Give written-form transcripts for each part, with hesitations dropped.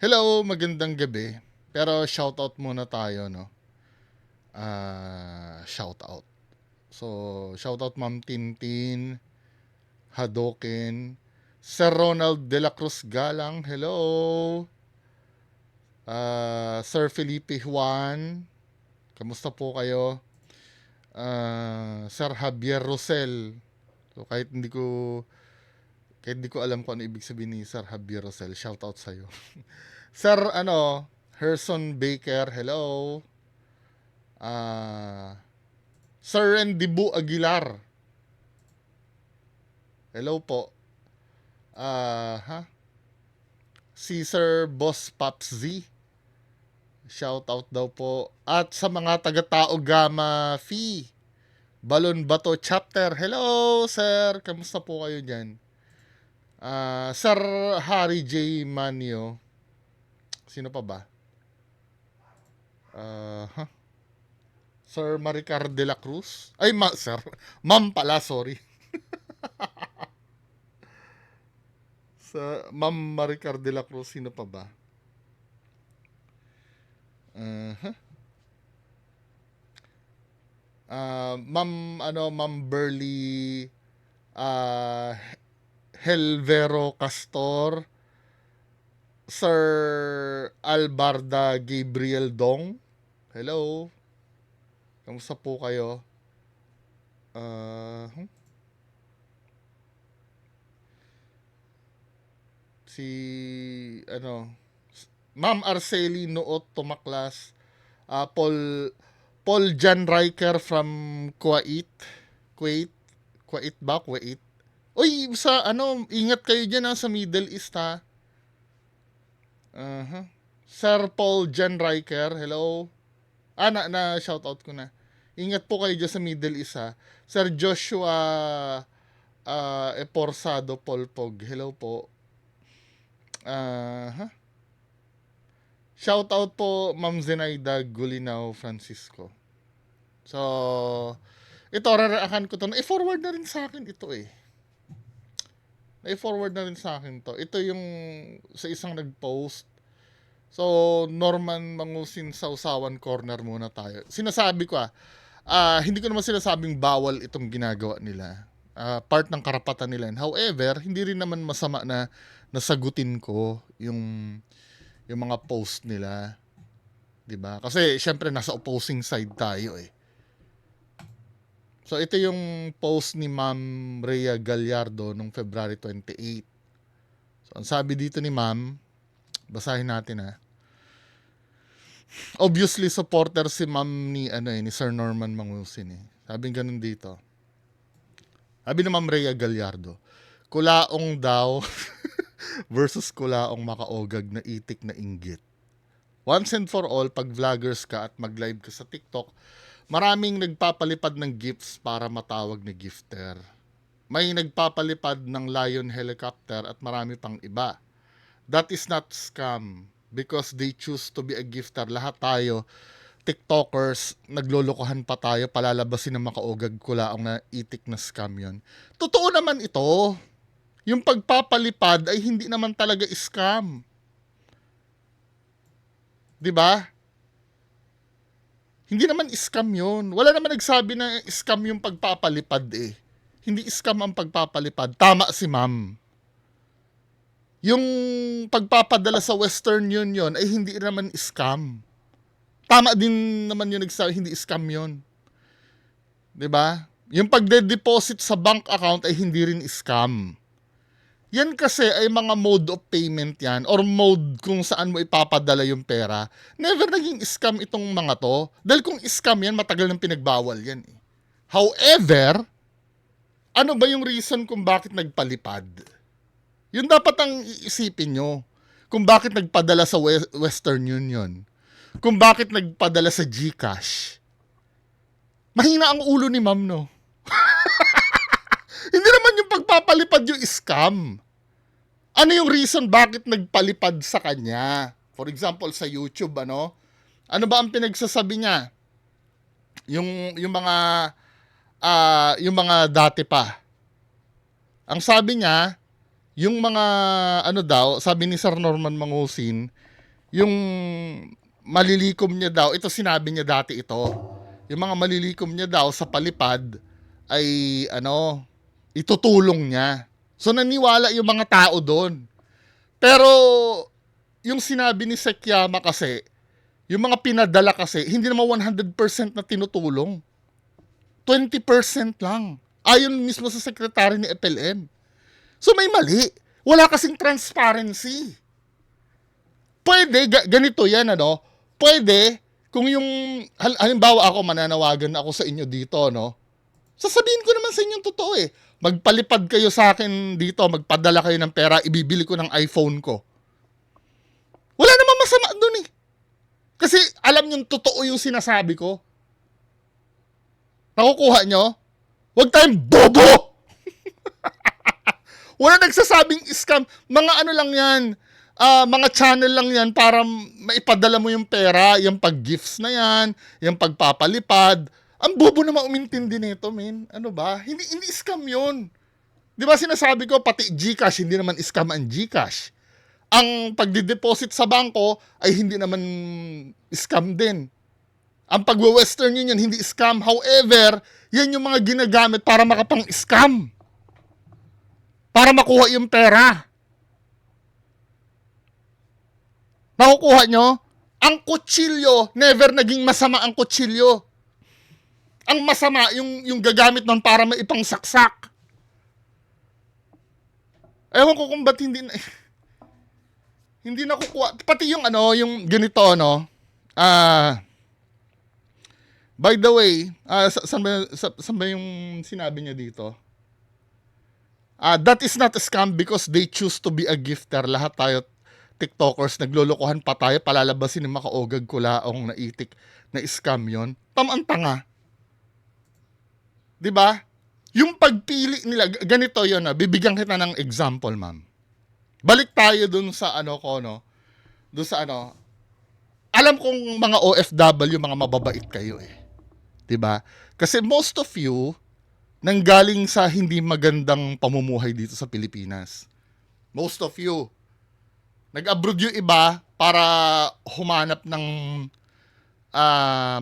Hello, magandang gabi. Pero shoutout muna tayo, no? Shoutout. So, shoutout Ma'am Tintin, Hadoken, Sir Ronald De La Cruz Galang, hello. Sir Felipe Juan, kamusta po kayo? Sir Javier Rosel. So, kahit hindi ko alam kung ano ibig sabihin ni Sir Javier Rosel, shoutout sa'yo. Sir, Herson Baker, hello. Ah, Sir Rendibu Aguilar. Hello po. Ha? Si Sir Boss Pops Z. Shout out daw po. At sa mga taga-tao Gamma Phi. Balon Bato Chapter. Hello, sir. Kamusta po kayo dyan? Sir Harry J. Manio. Sino pa ba? Ha? Sir Maricar de la Cruz. Ay, sir. Ma'am pala, sorry. Sa Ma'am Maricar de la Cruz, sino pa ba? Uh, Ma'am Burley uh, Helvero Castor, Sir Albarda Gabriel Dong. Hello. Kamusta po kayo? Uh, si Ma'am Arceli Noot Tumaklas, Paul Jan Riker from Kuwait. Kuwait ba? Kuwait. Uy, ingat kayo dyan sa Middle East ha. Sir Paul Jan Riker, hello. Shoutout ko na. Ingat po kayo dyan sa Middle East ha. Sir Joshua Eporsado Polpog, hello po. Shoutout po Ma'am Zenaida Gulinaw Francisco. So, ito, raraakan ko to. I-forward na rin sa akin ito eh. I-forward na rin sa akin to. Ito yung sa isang nag-post. So, Norman Mangusin sa Usawan Corner muna tayo. Sinasabi ko hindi ko naman sinasabing bawal itong ginagawa nila. Part ng karapatan nila. However, hindi rin naman masama na nasagutin ko yung mga post nila. 'Di ba? Kasi syempre nasa opposing side tayo eh. So ito yung post ni Ma'am Rhea Gallardo nung February 28. So ang sabi dito ni Ma'am, basahin natin Obviously supporter si Ma'am ni Sir Norman Mangusin eh. Sabi ganun dito. Sabi ni Ma'am Rhea Gallardo, kulaong daw versus kulaong makaogag na itik na inggit. Once and for all, pag vloggers ka at mag-live ka sa TikTok, maraming nagpapalipad ng gifts para matawag na gifter. May nagpapalipad ng Lion helicopter at marami pang iba. That is not scam because they choose to be a gifter. Lahat tayo, TikTokers, naglolokohan pa tayo, palalabasin ng makaogag kulaong na itik na scam yon. Totoo naman ito. Yung pagpapalipad ay hindi naman talaga scam. 'Di ba? Hindi naman scam 'yon. Wala naman nagsabi na scam yung pagpapalipad eh. Hindi scam ang pagpapalipad. Tama si Ma'am. Yung pagpapadala sa Western Union ay hindi naman scam. Tama din naman yung nagsabi, hindi scam 'yon. 'Di ba? Yung pagde-deposit sa bank account ay hindi rin scam. Yan kasi ay mga mode of payment yan or mode kung saan mo ipapadala yung pera. Never naging scam itong mga to. Dahil kung scam yan, matagal nang pinagbawal yan eh. However, ano ba yung reason kung bakit nagpalipad? Yun dapat ang iisipin nyo. Kung bakit nagpadala sa Western Union. Kung bakit nagpadala sa GCash. Mahina ang ulo ni Ma'am, no? Hindi naman yung pagpapalipad yung scam. Ano yung reason bakit nagpalipad sa kanya? For example, sa YouTube, ano ba ang pinagsasabi niya? Yung mga dati pa. Ang sabi niya, yung mga sabi ni Sir Norman Mangusin, yung malilikom niya daw, ito sinabi niya dati ito, yung mga malilikom niya daw sa palipad ay itutulong niya. So naniwala yung mga tao doon. Pero yung sinabi ni Sekyama kasi, yung mga pinadala kasi, hindi naman 100% na tinutulong. 20% lang. Ayon mismo sa sekretary ni FLM. So may mali. Wala kasing transparency. Pwede, ganito yan, Pwede, kung yung, halimbawa ako, mananawagan ako sa inyo dito, sasabihin ko naman sa inyo totoo Magpalipad kayo sa akin dito, magpadala kayo ng pera, ibibili ko ng iPhone ko. Wala namang masama doon Kasi alam nyo, totoo yung sinasabi ko. Nakukuha nyo? Huwag tayong bobo! Wala nagsasabing scam. Mga lang yan, mga channel lang yan para maipadala mo yung pera, yung pag-gifts na yan, yung pagpapalipad. Ang bobo naman umintindi nito, men. Ano ba? Hindi scam yun. Di ba sinasabi ko, pati GCash, hindi naman scam ang GCash. Ang pagdideposit sa bangko ay hindi naman scam din. Ang pag-Western Union, hindi scam. However, yan yung mga ginagamit para makapang-scam. Para makuha yung pera. Nakukuha nyo? Ang kutsilyo, never naging masama ang kutsilyo. Ang masama, yung gagamit nun para maipangsaksak. Ewan ko kung ba't hindi nakukuha. Pati yung yung ganito, by the way, saan ba yung sinabi niya dito? That is not a scam because they choose to be a gifter. Lahat tayo TikTokers, naglolokohan pa tayo, palalabasin ng makaogag kulaong na itik na scam yon. Tamang tanga. 'Di ba? Yung pagpili nila, ganito yon bibigyan kita ng example, ma'am. Balik tayo dun sa dun sa alam kong mga OFW, mga mababait kayo 'Di ba? Kasi most of you nanggaling sa hindi magandang pamumuhay dito sa Pilipinas. Most of you. Nag-abroad yung iba para humanap ng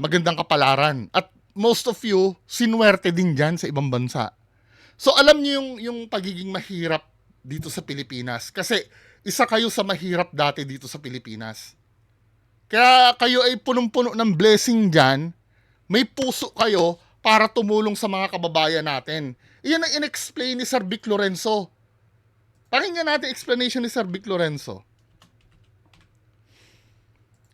magandang kapalaran. At most of you, sinuwerte din dyan sa ibang bansa. So alam niyo yung pagiging mahirap dito sa Pilipinas. Kasi isa kayo sa mahirap dati dito sa Pilipinas. Kaya kayo ay punong-puno ng blessing dyan. May puso kayo para tumulong sa mga kababayan natin. Iyan ang in-explain ni Sir Vic Lorenzo. Pakinggan natin explanation ni Sir Vic Lorenzo.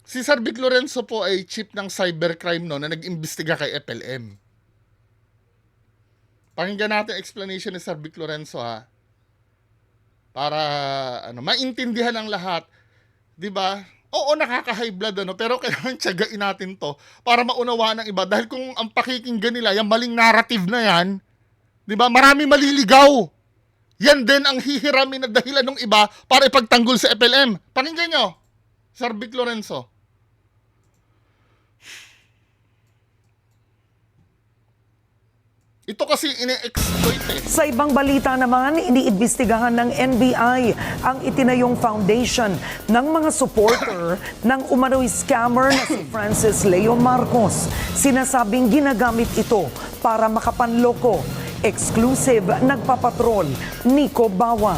Si Sir Vic Lorenzo po ay chief ng cybercrime na nag-imbestiga kay FLM. Pakinggan natin explanation ni Sir Vic Lorenzo para maintindihan ng lahat. 'Di ba? Oo, nakaka-high blood pero kailangan tiyagain natin 'to para maunawaan ng iba dahil kung ang pakikinggan nila yung maling narrative na yan, 'di ba? Marami maliligaw. Yan din ang hihiramin na dahilan ng iba para ipagtanggol sa FLM. Pakinggan nyo, Sir Vic Lorenzo. Ito kasi ine-exploit Sa ibang balita naman, iniimbestigahan ng NBI ang itinayong foundation ng mga supporter ng umano'y scammer na si Francis Leo Marcos. Sinasabing ginagamit ito para makapanloko. Exclusive, nagpapatrol, Nico Bawa.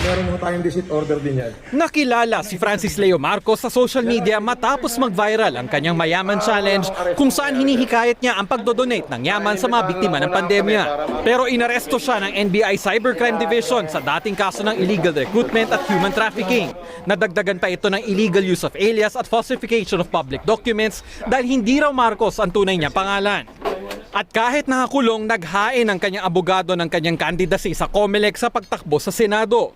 Meron mo tayong visit order din yan. Nakilala si Francis Leo Marcos sa social media matapos mag-viral ang kanyang Mayaman Challenge kung saan hinihikayat niya ang pagdodonate ng yaman sa mga biktima ng pandemya. Pero inaresto siya ng NBI Cybercrime Division sa dating kaso ng illegal recruitment at human trafficking. Nadagdagan pa ito ng illegal use of alias at falsification of public documents dahil hindi raw Marcos ang tunay niyang pangalan. At kahit nakakulong, naghain ang kanyang abogado ng kanyang candidacy sa COMELEC sa pagtakbo sa Senado.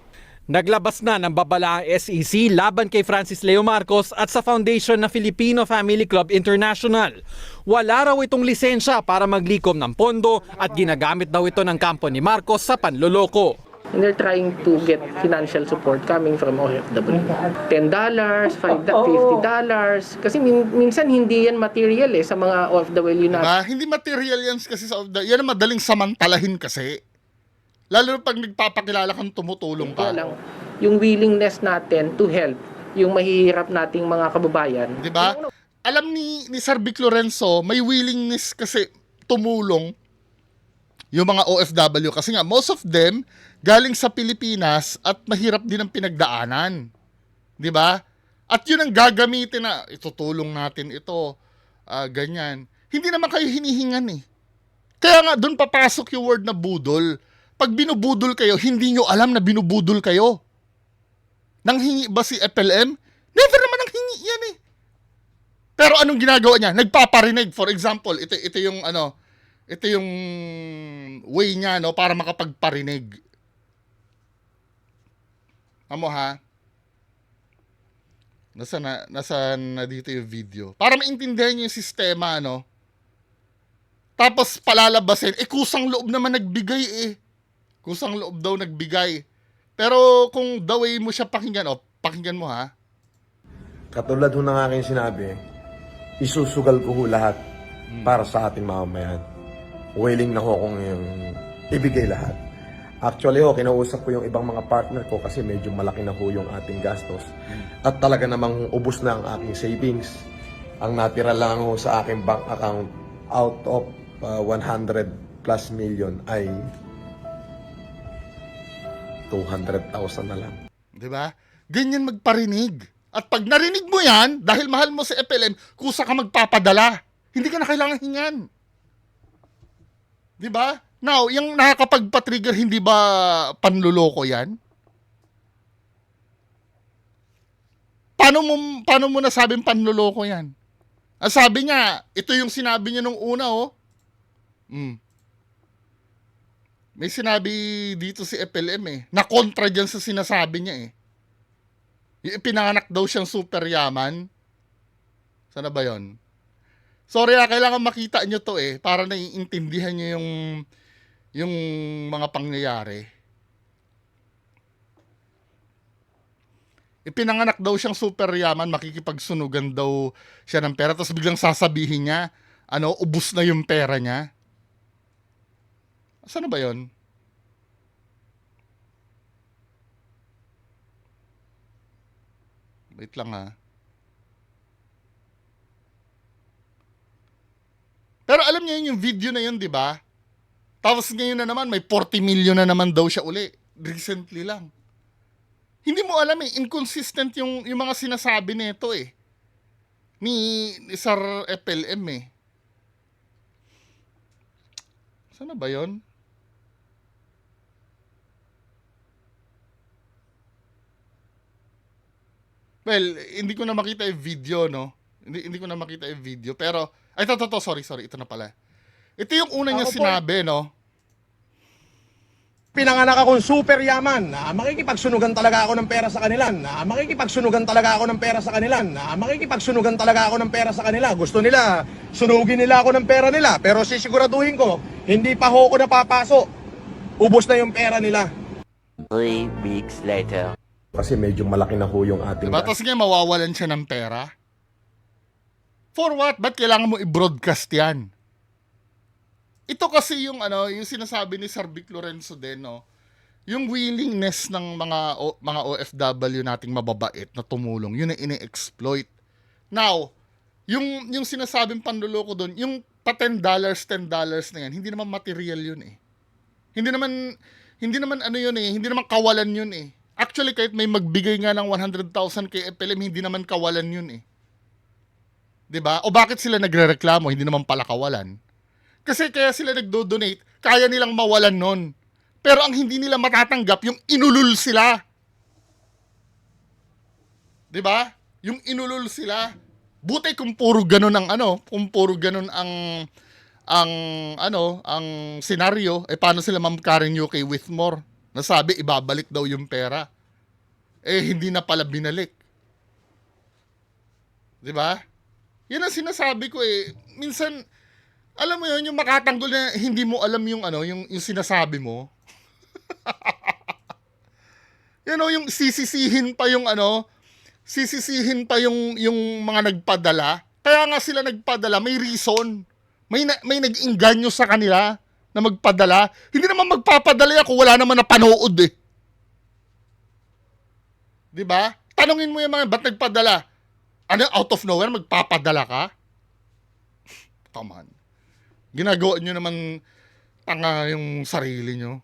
Naglabas na ng babala ang SEC laban kay Francis Leo Marcos at sa foundation na Filipino Family Club International. Wala raw itong lisensya para maglikom ng pondo at ginagamit daw ito ng kampo ni Marcos sa panloloko. And they're trying to get financial support coming from OFW. $10, $50. Kasi minsan hindi yan material sa mga OFW na. Hindi material yan kasi sa OFW. Yan ang madaling samantalahin kasi. Lalo pag nagpapakilala kang tumutulong ka. Lang, yung willingness natin to help yung mahihirap nating mga kababayan. 'Di ba? Alam ni Sir Vic Lorenzo, may willingness kasi tumulong yung mga OFW kasi nga most of them galing sa Pilipinas at mahirap din ang pinagdaanan. 'Di ba? At yun ang gagamitin na itutulong natin ito, ganyan. Hindi naman kayo hinihingan eh. Kaya nga doon papasok yung word na budol. Pag binubudol kayo, hindi nyo alam na binubudol kayo. Nanghingi ba si FLM? Never naman nanghingi yan eh. Pero anong ginagawa niya? Nagpaparinig. For example, ito yung ito yung way niya no para makapagparinig. Amo ha? Nasaan na dito yung video? Para maintindihan niyo yung sistema, no? Tapos palalabasin, kusang loob naman nagbigay eh. Kusang loob daw nagbigay. Pero kung the way mo siya pakinggan, pakinggan mo ha. Katulad ho ng aking sinabi, isusugal ko ho lahat para sa ating mamamayan. Willing na ho akong ibigay lahat. Actually ho, kinausap ko yung ibang mga partner ko kasi medyo malaki na ho yung ating gastos. At talaga namang ubos na ang aking savings. Ang natira lang ho sa aking bank account out of 100 plus million ay 200,000 na lang. 'Di ba? Ganyan magparinig. At pag narinig mo 'yan, dahil mahal mo si FLM, kusa ka magpapadala. Hindi ka na kailangan hingan. 'Di ba? Now, yung nakakapagpa-trigger, hindi ba panluloko 'yan? Paano mo nasabing panluloko 'yan? Ang sabi niya, ito yung sinabi niya nung una, May sinabi dito si FLM na kontra dyan sa sinasabi niya eh. Yung ipinanganak daw siyang super yaman. Sana ba yon? Sorry kailangan makita nyo to para naiintindihan nyo yung mga pangyayari. Ipinanganak daw siyang super yaman, makikipagsunugan daw siya ng pera, tapos biglang sasabihin niya, ubus na yung pera niya. Saan ba yon? Wait lang ha. Pero alam niyo yung video na yun, di ba? Tapos ngayon na naman, may 40 million na naman daw siya uli. Recently lang. Hindi mo alam inconsistent yung mga sinasabi nito ni Sir FLM Saan ba yon? Well, hindi ko na makita yung video, no? Hindi ko na makita yung video. Pero, sorry. Ito na pala. Ito yung una niya sinabi, no? Pinanganak akong super yaman. Makikipagsunugan talaga ako ng pera sa kanila. Makikipagsunugan talaga ako ng pera sa kanila. Makikipagsunugan talaga ako ng pera sa kanila. Gusto nila, sunugin nila ako ng pera nila. Pero sisiguraduhin ko, hindi pa ho ako napapasok. Ubos na yung pera nila. 3 weeks later. Kasi medyo malaki na ho yung ating Diba? Tapos nga mawawalan siya ng pera. For what? Ba't kailangan mo i-broadcast yan? Ito kasi yung sinasabi ni Sir Vic Lorenzo din, no? Yung willingness ng mga OFW nating mababait na tumulong, yun ang ini-exploit. Now, yung sinasabing panluloko doon, yung pa $10 na yan, hindi naman material yun Hindi naman hindi naman kawalan yun Actually, kahit may magbigay nga ng 100,000 kay FLM, hindi naman kawalan yun 'Di ba? O bakit sila nagrereklamo? Hindi naman pala kawalan. Kasi kaya sila nagdo-donate, kaya nilang mawalan nun. Pero ang hindi nila matatanggap, yung inulul sila. 'Di ba? Yung inulul sila. Buti kung puro ganun ang senaryo, paano sila Ma'am Karen UK Whitmore? Nasabi, ibabalik daw yung pera. Hindi na pala binalik. 'Di ba? Yan ang sinasabi ko Minsan, alam mo yun, yung makatanggol na hindi mo alam yung sinasabi mo. Yung sisisihin pa yung mga nagpadala. Kaya nga sila nagpadala, may reason. May nag-inganyo sa kanila na magpadala. Hindi naman magpapadala yan kung wala naman napanood 'Di ba? tanungin mo yung mga, ba't nagpadala? Ano, out of nowhere, magpapadala ka? Come on. Ginagawa nyo naman tanga yung sarili nyo.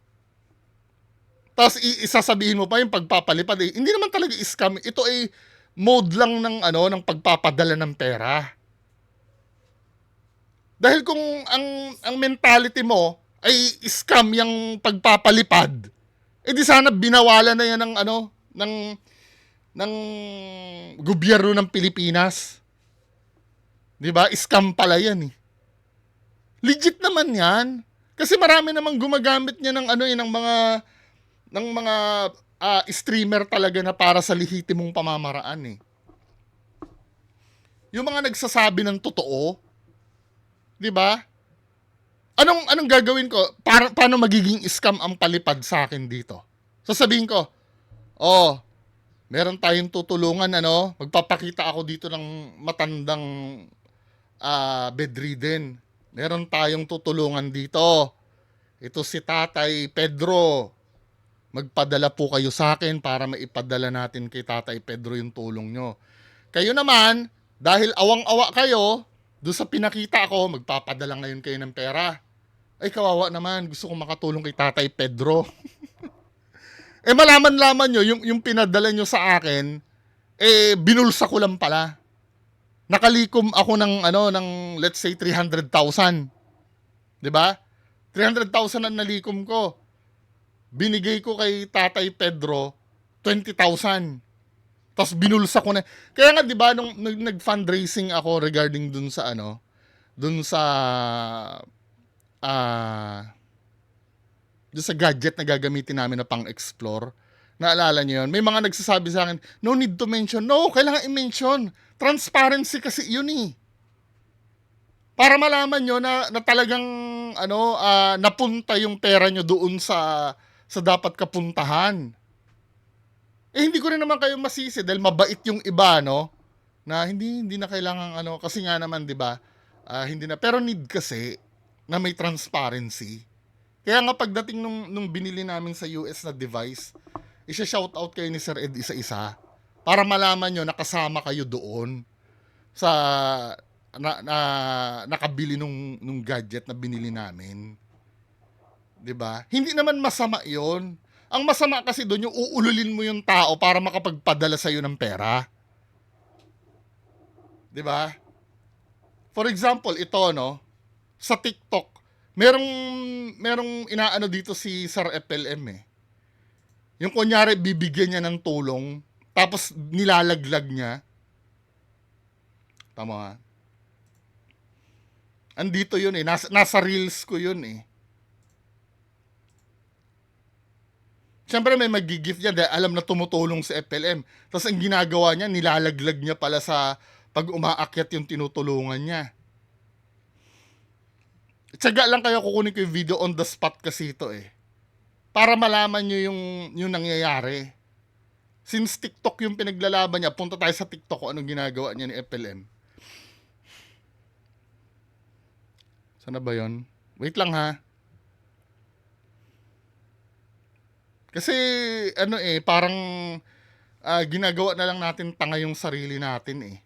Tapos isasabihin mo pa yung pagpapalipad. Hindi naman talaga scam. Ito ay mode lang ng, ng pagpapadala ng pera. Dahil kung ang mentality mo ay scam yung pagpapalipad, di sana binawalan na yan ng gobyerno ng Pilipinas. 'Di ba? Scam pala yan eh. Legit naman 'yan. Kasi marami namang gumagamit niya ng mga streamer talaga na para sa lehitimong pamamaraan eh. Yung mga nagsasabi ng totoo, 'di ba? Anong gagawin ko? Paano magiging scam ang palipad sa akin dito? Sasabihin ko, meron tayong tutulungan, magpapakita ako dito ng matandang bedridden. Meron tayong tutulungan dito. Ito si Tatay Pedro. Magpadala po kayo sa akin para maipadala natin kay Tatay Pedro yung tulong nyo. Kayo naman, dahil awang-awa kayo, doon sa pinakita ko, magpapadala ngayon kayo ng pera. Ay, kawawa naman. Gusto kong makatulong kay Tatay Pedro. Malaman-laman nyo, yung pinadala nyo sa akin, binulsa ko lang pala. Nakalikom ako ng let's say 300,000. 'Di ba? 300,000 ang nalikom ko. Binigay ko kay Tatay Pedro 20,000. Tapos binulsa ko na. Kaya nga 'di ba nung nag-fundraising ako regarding dun sa dun sa gadget na gagamitin namin na pang-explore. Naalala niyo yun? May mga nagsasabi sa akin, no need to mention. No, kailangan i-mention. Transparency kasi yun eh. Para malaman nyo na talagang napunta yung pera nyo doon sa dapat kapuntahan. Hindi ko rin naman kayo masisi dahil mabait yung iba, na hindi na kailangan kasi nga naman 'di ba? Hindi na, pero need kasi na may transparency. Kaya nga pagdating nung binili namin sa US na device, i-shoutout kayo ni Sir Ed isa-isa para malaman nyo nakasama kayo doon sa nakabili nung gadget na binili namin. 'Di ba? Hindi naman masama 'yon. Ang masama kasi doon yung uululin mo yung tao para makapagpadala sa iyo ng pera. 'Di ba? For example, ito sa TikTok, merong inaano dito si Sir FLM eh. Yung kunyari bibigyan niya ng tulong, tapos nilalaglag niya. Tama ha? Andito yun eh. Nasa reels ko yun eh. Siyempre may mag-gift niya dahil alam na tumutulong si FLM. Tapos ang ginagawa niya, nilalaglag niya pala sa pag umaakyat yung tinutulungan niya. Tsaga lang kayo kukunin ko yung video on the spot kasi ito eh. Para malaman nyo yung nangyayari. Since TikTok yung pinaglalaban niya, punta tayo sa TikTok kung anong ginagawa niya ni FLM. Sana ba yun? Wait lang ha. Kasi parang ginagawa na lang natin tanga yung sarili natin eh.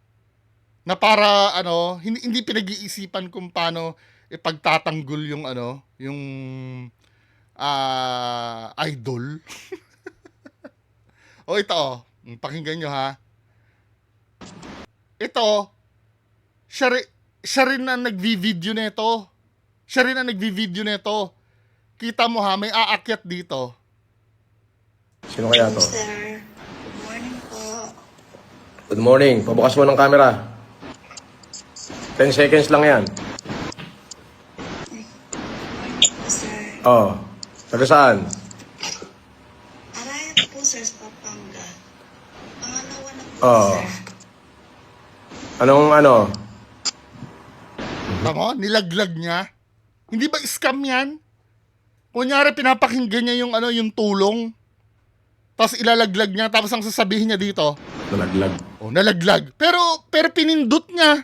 Na para hindi pinag-iisipan kung paano ipagtatanggol yung yung idol. O ito, pakinggan nyo ha. Ito, siya rin na nagvi-video nito. Siya rin na nagvi-video nito. Kita mo ha, may aakyat dito. Sino kaya to? Sir, good morning po. Good morning. Pabukas mo ng camera. 10 seconds lang yan. Sir, Taga saan? Arayat po sir sa Pampanga. Pangalawa na po sir. Anong Tama, nilaglag niya. Hindi ba scam yan? Kunyari pinapakinggan niya yung tulong. Tapos ilalaglag niya, tapos ang sasabihin niya dito, Nalaglag. nalaglag. Pero pinindot niya.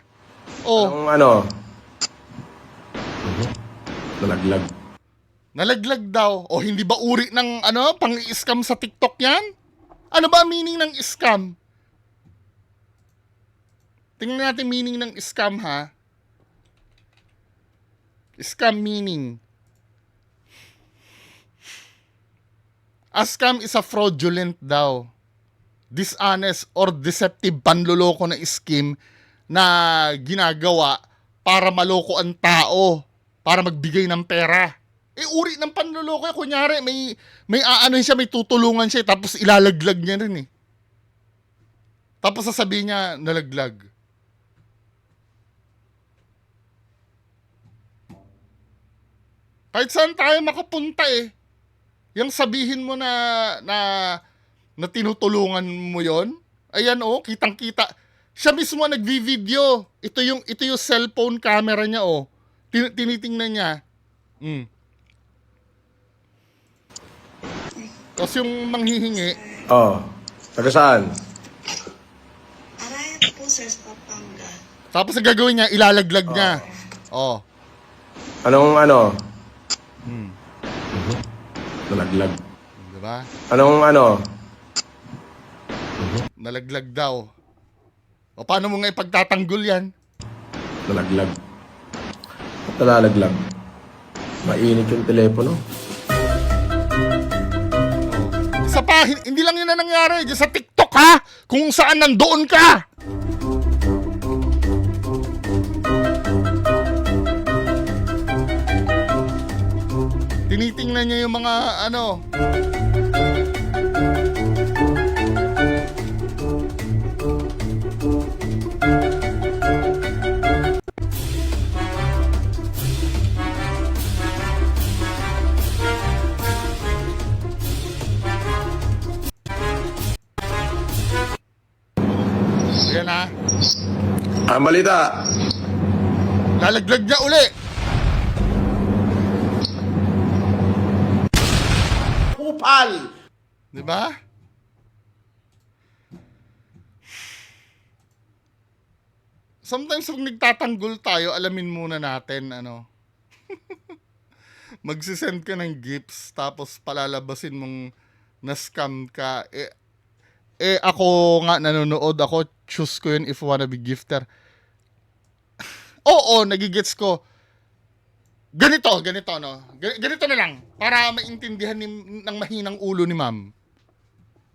Nalaglag. Nalaglag daw. O hindi ba uri ng pang-i-scam sa TikTok yan? Ano ba ang meaning ng scam? Tingnan natin meaning ng scam, ha? Scam meaning. A scam is a fraudulent daw, dishonest or deceptive panloloko na scheme na ginagawa para maloko ang tao, para magbigay ng pera. Uri ng panloloko. Kunyari, may aano siya, may tutulungan siya, tapos ilalaglag niya rin eh. Tapos sasabihin niya, nalaglag. Kahit saan tayo makapunta eh. Yung sabihin mo na tinutulungan mo yon, ayan oh, kitang-kita. Siya mismo nagvi-video. Ito yung cellphone camera niya oh. Tinitingnan niya. Tapos yung manghihingi, Taga saan? Arayat po sir sa Pampanga. tapos ang gagawin niya, ilalaglag niya. Oh. Anong ano? Nalaglag. Diba? Anong ano? Nalaglag daw. O paano mo nga ipagtatanggol yan? Nalaglag. At nalalaglag. Mainit yung telepono. Isa pa, hindi lang yun na nangyari. Diyan sa TikTok ha, kung saan nandoon ka. Tinitingnan niya yung mga ano. Yan ha. Ang balita. Lalaglag niya uli. Kupal. Di ba? Sometimes pag nagtatanggol tayo, alamin muna natin, ano. Magsisend ka ng gifts, tapos palalabasin mong na-scam ka. Ako nga, nanonood ako, choose ko yun if wanna be gifter. Oo, nagigets ko. Ganito, no? Ganito na lang, para maintindihan ng mahinang ulo ni ma'am.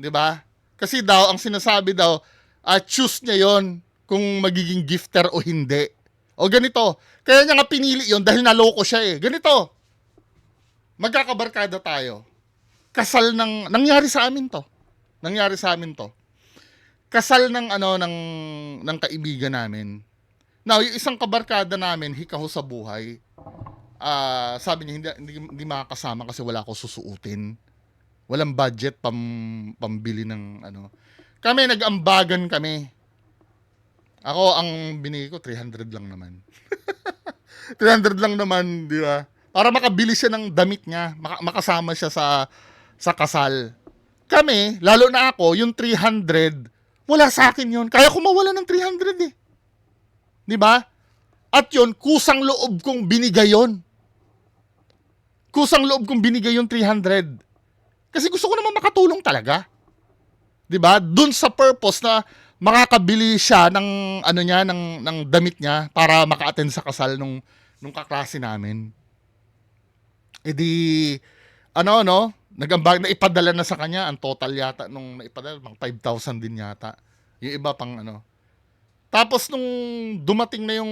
'Di ba? Kasi daw, ang sinasabi daw, choose niya yon kung magiging gifter o hindi. O ganito, kaya niya nga pinili yon dahil naloko siya eh. Ganito, magkakabarkada tayo. Kasal ng, nangyari sa amin to. Kasal ng ng kaibigan namin. Now, yung isang kabarkada namin, hikaho sa buhay, sabi niya, hindi makakasama kasi wala ako susuotin. Walang budget pambili ng ano. Kami, nag-ambagan kami. Ako, ang binigay ko, 300 lang naman. 300 lang naman, di ba? Para makabili siya ng damit niya, makasama siya sa kasal. Kami, lalo na ako, yung 300, wala sa akin yun. Kaya ko mawala ng 300 eh. Di ba? At yun, kusang loob kong binigay yun. Kusang loob kong binigay yung 300. Kasi gusto ko naman makatulong talaga. 'Di ba? Doon sa purpose na makakabili siya ng ng damit niya para maka-attend sa kasal nung kaklase namin. E di nag-ambag na ipadala na sa kanya ang total yata nung naipadala, mga 5,000 din yata. Yung iba pang ano. Tapos nung dumating na yung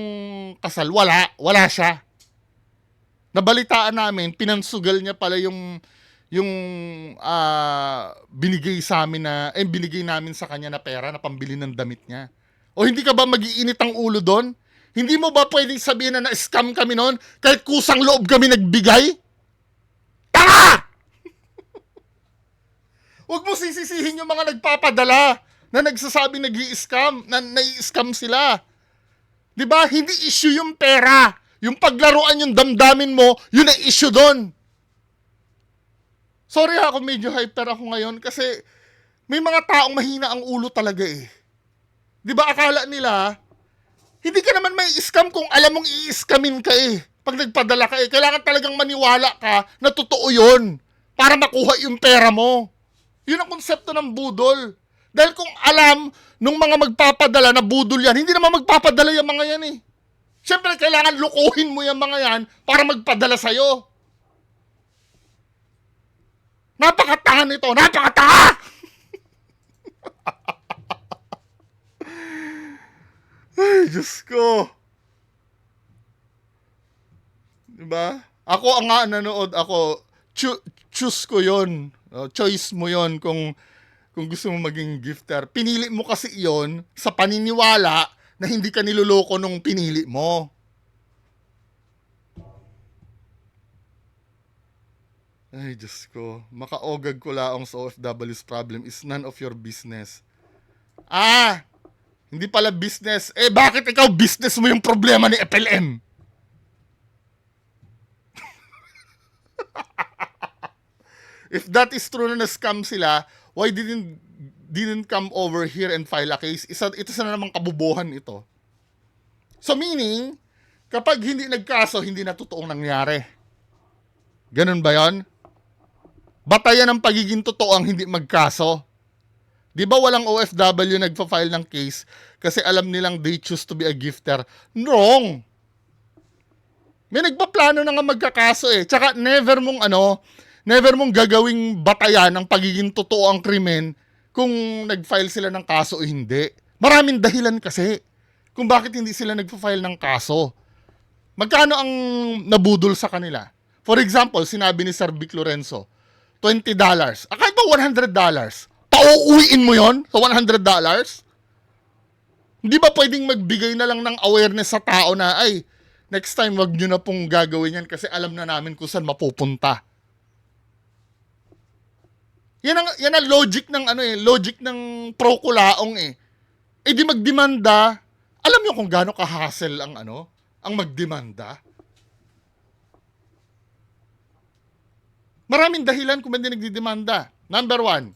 kasal, wala siya. Nabalitaan namin, pinansugal niya pala yung binigay sa amin binigay namin sa kanya na pera na pambili ng damit niya. O hindi ka ba mag-iinit ang ulo doon? Hindi mo ba pwedeng sabihin na na-scam kami noon kahit kusang loob kami nagbigay? Tanga! Huwag mo sisisihin yung mga nagpapadala na nagsasabi nag-i-scam, na nai-scam sila. 'Di ba? Hindi issue yung pera. Yung paglaruan yung damdamin mo, yun ang issue doon. Sorry ako, medyo hyper ako ngayon kasi may mga taong mahina ang ulo talaga eh. 'Di ba akala nila, hindi ka naman may scam kung alam mong i-scamin ka eh. Pag nagpadala ka eh, kailangan talagang maniwala ka na totoo yun para makuha yung pera mo. Yun ang konsepto ng budol. Dahil kung alam nung mga magpapadala na budol yan, hindi naman magpapadala yung mga yan eh. Siyempre, kailangan lukuhin mo yung mga yan para magpadala sa'yo. Napakatahan nito! Napakataha! Ay, Diyos ko. Diba? Ako ang nga nanood ako, choose ko yon. Choice mo yon kung gusto mo maging gifter. Pinili mo kasi yon sa paniniwala na hindi ka niloloko nung pinili mo. Ay, Diyos ko. Makaogag ko laong sa OFW's problem is none of your business. Hindi pala business. Bakit ikaw business mo yung problema ni FLM? If that is true na scam sila, why didn't come over here and file a case? Ito na namang kabubuhan ito. So meaning, kapag hindi nagkaso, hindi na totoong nangyari. Ganun ba yon? Batayan ng pagiging totoo ang hindi magkaso. Di ba walang OFW nagpa-file ng case kasi alam nilang they choose to be a gifter? Wrong! May nagpaplano na nga magkakaso eh. Tsaka never mong gagawing batayan ng pagiging totoo ang krimen kung nag-file sila ng kaso o hindi. Maraming dahilan kasi kung bakit hindi sila nagpa-file ng kaso. Magkano ang nabudol sa kanila? For example, sinabi ni Sir Vic Lorenzo, $20. Kahit ba $100? Pauuwiin mo yon sa $100? Hindi ba pwedeng magbigay na lang ng awareness sa tao na, ay, next time wag nyo na pong gagawin yan kasi alam na namin kung saan mapupunta. Yan ang logic ng logic ng prokulaong eh. Di magdemanda. Alam nyo kung gaano ka-hassle ang magdemanda? Maraming dahilan kung hindi nagdidemanda. Number 1,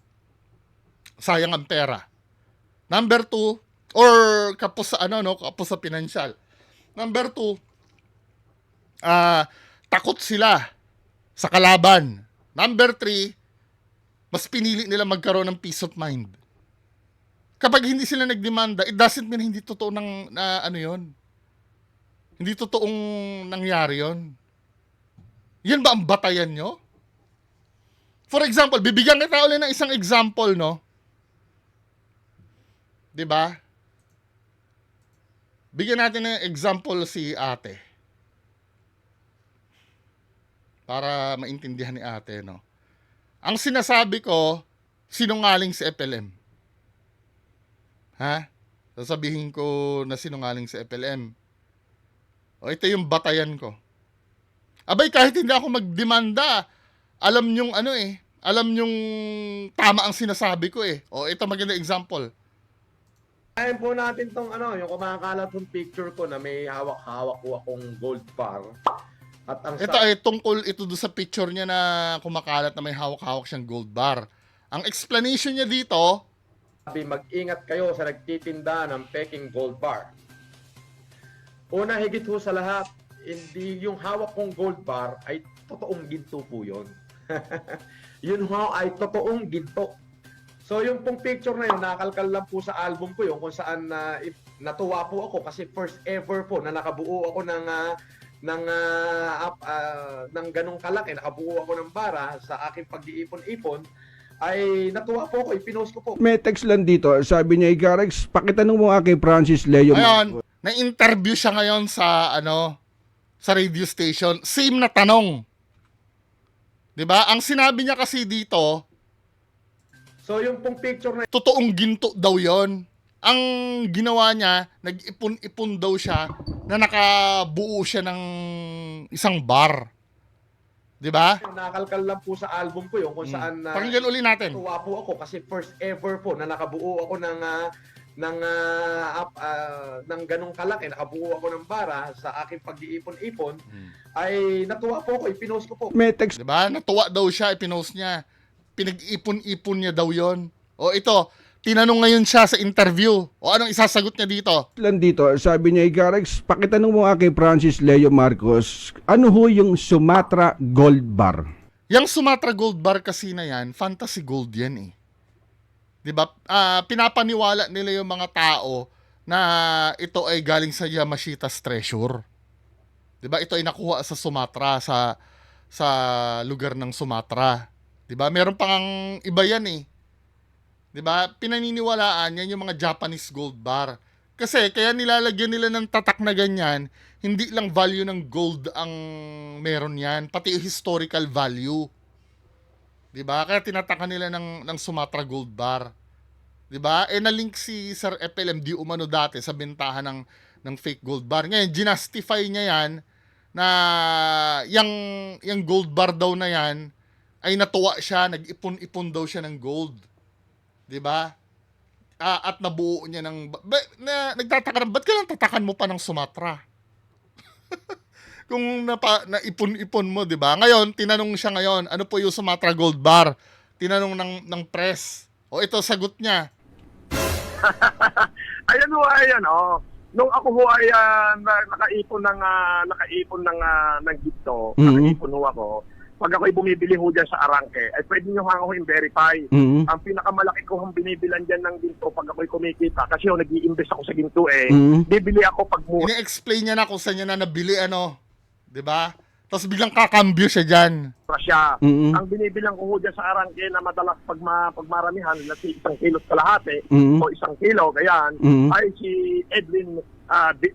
sayang ang pera. Number 2, or kapos sa pinansyal. Number 2, takot sila sa kalaban. Number 3, mas pinili nila magkaroon ng peace of mind. Kapag hindi sila nagdemanda, it doesn't mean hindi totoo yon. Hindi totoong nangyari yon. Yan ba ang batayan nyo? For example, bibigyan kita ulit ng isang example, no? 'Di ba? Bigyan natin ng example si ate. Para maintindihan ni ate, no? Ang sinasabi ko, sinungaling si FLM. Ha? Sasabihin ko na sinungaling si FLM. O ito yung batayan ko. Abay, kahit hindi ako magdemanda, alam nyong alam nyong tama ang sinasabi ko eh. O ito maganda example. Ayan po natin tong yung kumakalat yung picture ko na may hawak-hawak ko akong gold bar. At ang Ito ay tungkol ito do sa picture niya na kumakalat na may hawak-hawak siyang gold bar. Ang explanation niya dito, sabi, mag-ingat kayo sa nagtitinda ng peking gold bar. Una, higit ho sa lahat, hindi yung hawak kong gold bar ay totoong ginto po yun. Yun ho ay totoong ginto. So yung pong picture na yun, nakalkal lang po sa album ko yun kung saan natuwa po ako kasi first ever po na nakabuo ako ng ganong kalaki, nakabuo ako ng bara sa aking pag-iipon-ipon, ay natuwa po ako, ipinost ko po. May text lang dito, sabi niya, Ikarex, pakitanong mo kay Francis Leo. ngayon, na-interview siya ngayon sa sa radio station. Same na tanong. 'Di ba? Ang sinabi niya kasi dito, so yung pong picture na totoong ginto daw 'yon. Ang ginawa niya, nag-ipon-ipon daw siya na nakabuo siya ng isang bar. 'Di ba? nakalkal lang po sa album ko yun kung saan Pakinggan uli natin. natuwa po ako kasi first ever po na nakabuo ako ng ganong kalaki, nakabuo ako ng bara sa aking pag-iipon-ipon, ay natuwa po ako, ipinost ko po. May text 'Di ba? Natuwa daw siya, ipinost niya. Pinag-ipon-ipon niya daw 'yon. O ito, tinanong ngayon siya sa interview. O anong isasagot niya dito? lang dito, sabi niya, Ikarex, pakitanong mo kay Francis Leo Marcos, ano ho yung Sumatra Gold Bar? Yang Sumatra Gold Bar kasi na yan, fantasy gold yan eh. 'Di ba? Pinapaniwala nila yung mga tao na ito ay galing sa Yamashita's treasure. 'Di ba? Ito ay nakuha sa Sumatra, sa lugar ng Sumatra. 'Di ba? Meron pang iba yan eh. 'Di ba? Pinaniniwalaan yan yung mga Japanese gold bar. Kasi kaya nilalagyan nila ng tatak na ganyan, hindi lang value ng gold ang meron yan, pati yung historical value. 'Di ba? Kaya tinatakan nila ng Sumatra Gold Bar. 'Di ba? Na-link si Sir FLM di umano dati sa bentahan ng fake gold bar. Ngayon, ginastify niya 'yan na yung gold bar daw na 'yan ay natuwa siya, nag-ipon-ipon daw siya ng gold. 'Di ba? At nabuo niya nagtataka na, ba't ka lang tatakan mo pa ng Sumatra? Kung naipon-ipon mo, 'di ba? Ngayon, tinanong siya ngayon, ano po yung Sumatra Gold Bar? Tinanong ng press. O ito sagot niya. Ayan ho, ayan oh. Nung ako ho ay nakaipon ng gito, nakaipon ho ako. Pag ako'y bumibili ho dyan sa Arangke, ay pwede nyo nga ako i-verify. Ang pinakamalaki ko hong binibilan dyan ng ginto pag ako'y kumikita, kasi ho nag-i-invest ako sa ginto bibili ako pag mura. Ini-explain niya na kung saan niya na nabili, 'di ba? Tapos biglang kakambyo siya dyan. Siya. Ang binibilang ko ho dyan sa Arangke na madalas pag maramihan, na si 1 kilo kalahati o 1 kilo, ganyan, ay si Edwin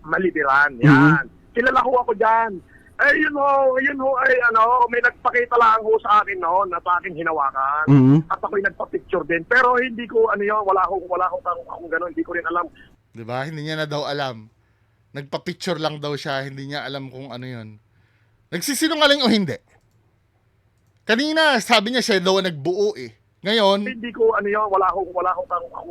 Malibiran. Yan. Kilala ho ako dyan. Yun ho, may nagpakita lang ho sa akin noon na sa akin hinawakan. At ako'y nagpa-picture din. Pero hindi ko, wala akong gano'n, hindi ko rin alam. 'Di ba? Hindi niya na daw alam. Nagpa-picture lang daw siya, hindi niya alam kung ano 'yon. Nagsisinungaling o hindi? Kanina, sabi niya siya daw nagbuo eh. Ngayon, Hindi ko, wala akong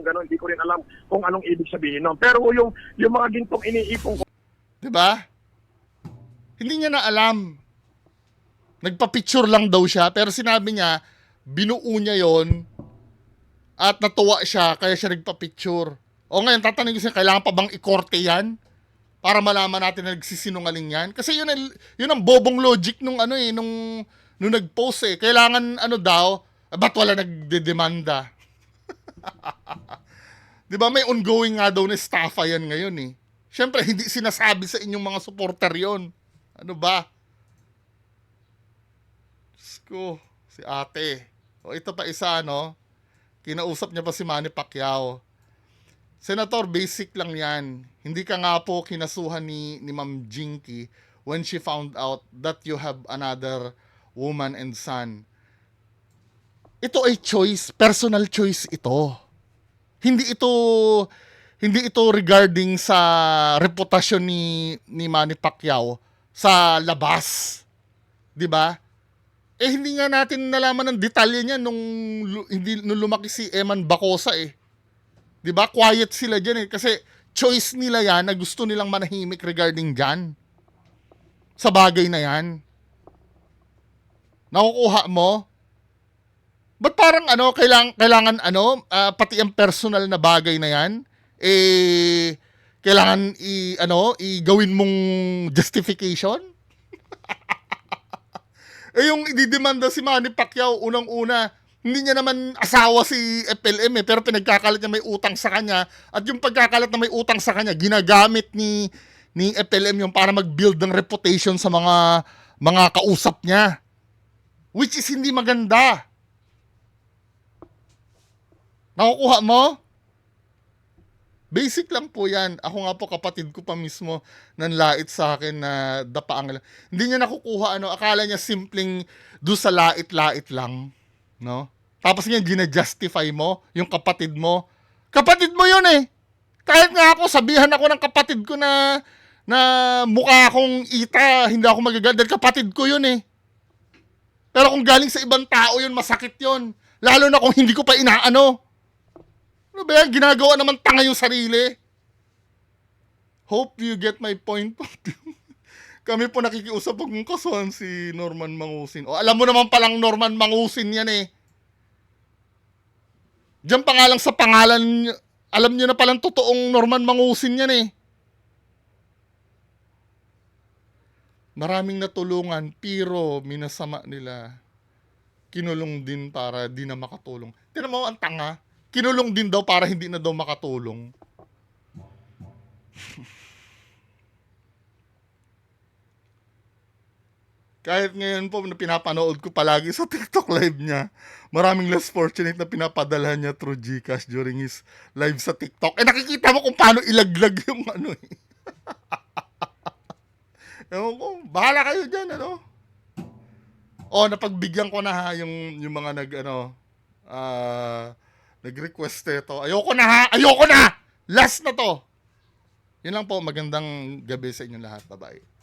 gano'n, hindi ko rin alam kung anong ibig sabihin nun. Pero yung mga gintong iniipon ko, 'di ba? Hindi niya na alam. Nagpa-picture lang daw siya, pero sinabi niya, binuo niya 'yon at natuwa siya, kaya siya nagpa-picture. O ngayon, tatanungin ko siya, kailangan pa bang ikorte yan? Para malaman natin na nagsisinungaling yan? Kasi yun ang bobong logic nung nag-post eh. Kailangan daw, ba't wala nagdedemanda? 'Di ba may ongoing nga daw na estafa yan ngayon eh. Siyempre, hindi sinasabi sa inyong mga supporter yon. Ano ba? Diyos ko, si ate. O ito pa isa, kinausap niya pa si Manny Pacquiao. Senator, basic lang yan. Hindi ka nga po kinasuhan ni Ma'am Jinky when she found out that you have another woman and son. Ito ay choice, personal choice ito. Hindi ito regarding sa reputasyon ni Manny Pacquiao sa labas. 'Di ba? Hindi nga natin nalaman ng detalye niya nung lumaki si Eman Bacosa eh. 'Di ba? Quiet sila diyan eh kasi choice nila yan na gusto nilang manahimik regarding diyan. Sa bagay na yan. Nakukuha mo? Ba't parang kailangan pati ang personal na bagay na yan kailangan gawin mong justification? Yung ididemanda si Manny Pacquiao, unang-una, hindi niya naman asawa si FLM pero pinagkakalat niya may utang sa kanya, at yung pagkakalat na may utang sa kanya, ginagamit ni FLM yung para mag-build ng reputation sa mga kausap niya. Which is hindi maganda. Nakukuha mo? Basic lang po yan. Ako nga po, kapatid ko pa mismo nanlait sa akin na dapaang lang. Hindi niya nakukuha, akala niya simpleng do sa lait-lait lang. No? Tapos nga, gina-justify mo yung kapatid mo. Kapatid mo yun eh. Kahit nga ako, sabihan ako ng kapatid ko na mukha akong ita, hindi ako magagalit. Dahil kapatid ko yun eh. Pero kung galing sa ibang tao yun, masakit yun. Lalo na kung hindi ko pa inaano. Ano ba yan? Ginagawa naman tanga yung sarili. Hope you get my point. Kami po nakikiusap pag mong kasuhan si Norman Mangusin. O alam mo naman palang Norman Mangusin yan eh. Diyan pa nga lang sa pangalan, alam nyo na palang totoong Norman Mangusin yan eh. Maraming natulungan, pero minasama nila. Kinulong din para di na makatulong. Tignan mo, ang tanga. kinulong din daw para hindi na daw makatulong. Kahit ngayon po na pinapanood ko palagi sa TikTok live niya, maraming less fortunate na pinapadala niya through GCash during his live sa TikTok. Eh nakikita mo kung paano ilaglag yung ano eh. Ewan ko, bahala kayo dyan, ano? Napagbigyan ko na ha yung mga nag-request ito. Ayoko na ha! Ayoko na! Last na to! Yun lang po, magandang gabi sa inyong lahat. Bye-bye.